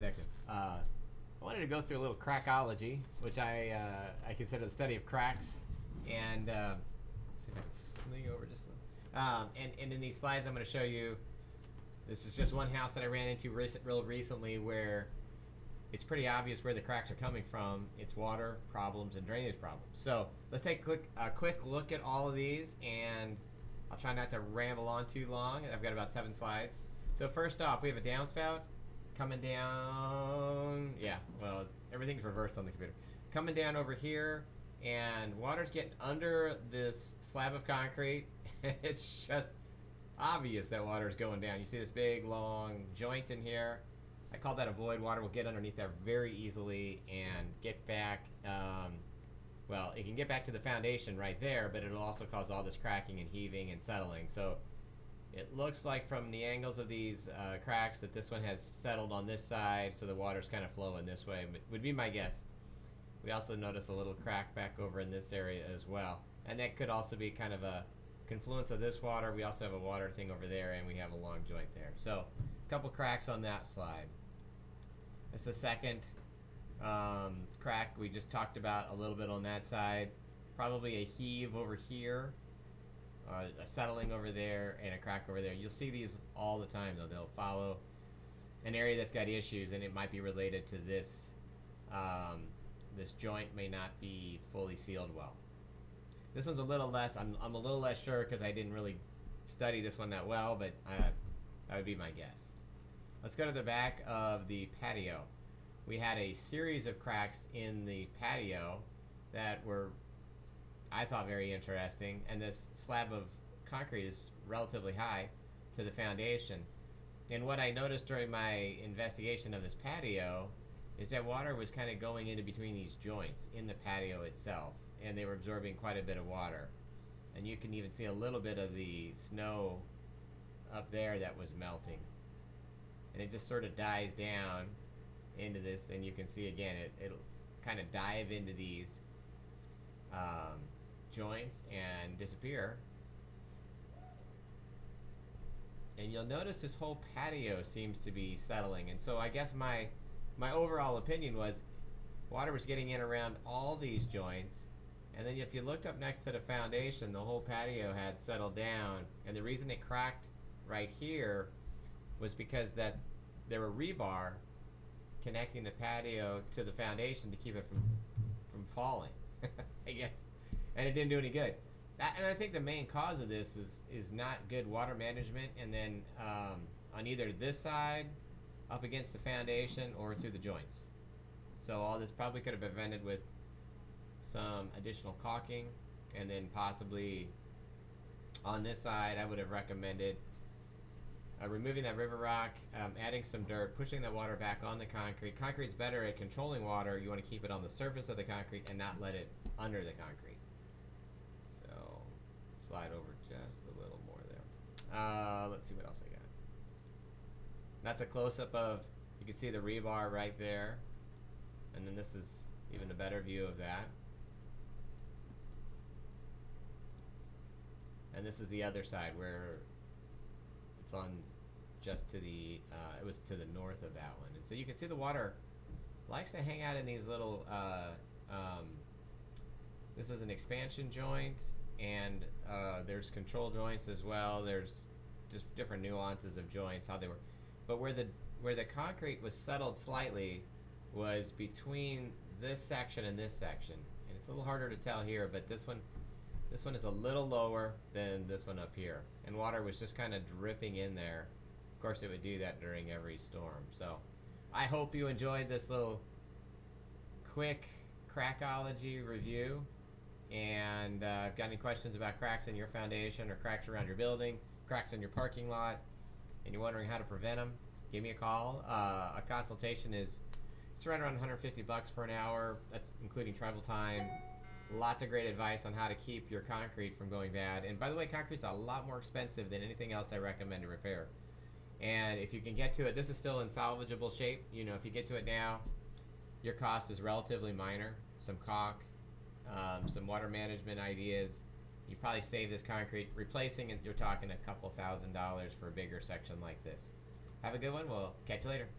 section. I wanted to go through a little crackology, which I consider the study of cracks, and see if I can sling over just a little. And in these slides, I'm going to show you. This is just one house that I ran into real recently where it's pretty obvious where the cracks are coming from. It's water problems and drainage problems. So let's take a quick look at all of these, and I'll try not to ramble on too long. I've got about 7 slides. So first off, we have a downspout coming down. Yeah, well, everything's reversed on the computer. Coming down over here, and water's getting under this slab of concrete. It's just obvious that water's going down. You see this big, long joint in here. I call that a void. Water will get underneath there very easily and get back. Well, it can get back to the foundation right there, but it'll also cause all this cracking and heaving and settling. So it looks like from the angles of these cracks that this one has settled on this side, so the water's kind of flowing this way, would be my guess. We also notice a little crack back over in this area as well. And that could also be kind of a confluence of this water. We also have a water thing over there, and we have a long joint there. So a couple cracks on that slide. It's the second crack we just talked about a little bit on that side. Probably a heave over here, a settling over there, and a crack over there. You'll see these all the time, though. They'll follow an area that's got issues, and it might be related to this. This joint may not be fully sealed well. This one's a little less. I'm a little less sure because I didn't really study this one that well, but that would be my guess. Let's go to the back of the patio. We had a series of cracks in the patio that were, I thought, very interesting. And this slab of concrete is relatively high to the foundation. And what I noticed during my investigation of this patio is that water was kind of going into between these joints in the patio itself, and they were absorbing quite a bit of water. And you can even see a little bit of the snow up there that was melting. And it just sort of dies down into this, and you can see again it'll kind of dive into these joints and disappear. And you'll notice this whole patio seems to be settling. And so I guess my overall opinion was water was getting in around all these joints, and then if you looked up next to the foundation, the whole patio had settled down. And the reason it cracked right here was because that there were rebar connecting the patio to the foundation to keep it from falling. I guess, and it didn't do any good. And I think the main cause of this is not good water management, and then on either this side up against the foundation or through the joints. So all this probably could have been prevented with some additional caulking, and then possibly on this side I would have recommended removing that river rock, adding some dirt, pushing that water back on the concrete. Concrete's better at controlling water. You want to keep it on the surface of the concrete and not let it under the concrete. So slide over just a little more there. Let's see what else I got. That's a close-up of, you can see the rebar right there. And then this is even a better view of that. And this is the other side where it's on just to the, it was to the north of that one. And so you can see the water likes to hang out in these little, this is an expansion joint, and there's control joints as well. There's just different nuances of joints, how they were. But where the concrete was settled slightly was between this section and this section. And it's a little harder to tell here, but this one is a little lower than this one up here. And water was just kind of dripping in there. Of course, it would do that during every storm. So I hope you enjoyed this little quick crackology review. And if you've got any questions about cracks in your foundation or cracks around your building, cracks in your parking lot, and you're wondering how to prevent them, give me a call. A consultation is, it's right around $150 for an hour. That's including travel time. Lots of great advice on how to keep your concrete from going bad. And by the way, concrete's a lot more expensive than anything else I recommend to repair. And if you can get to it, this is still in salvageable shape. You know, if you get to it now, your cost is relatively minor. Some caulk, some water management ideas. You probably save this concrete. Replacing it, you're talking a couple $1,000s for a bigger section like this. Have a good one. We'll catch you later.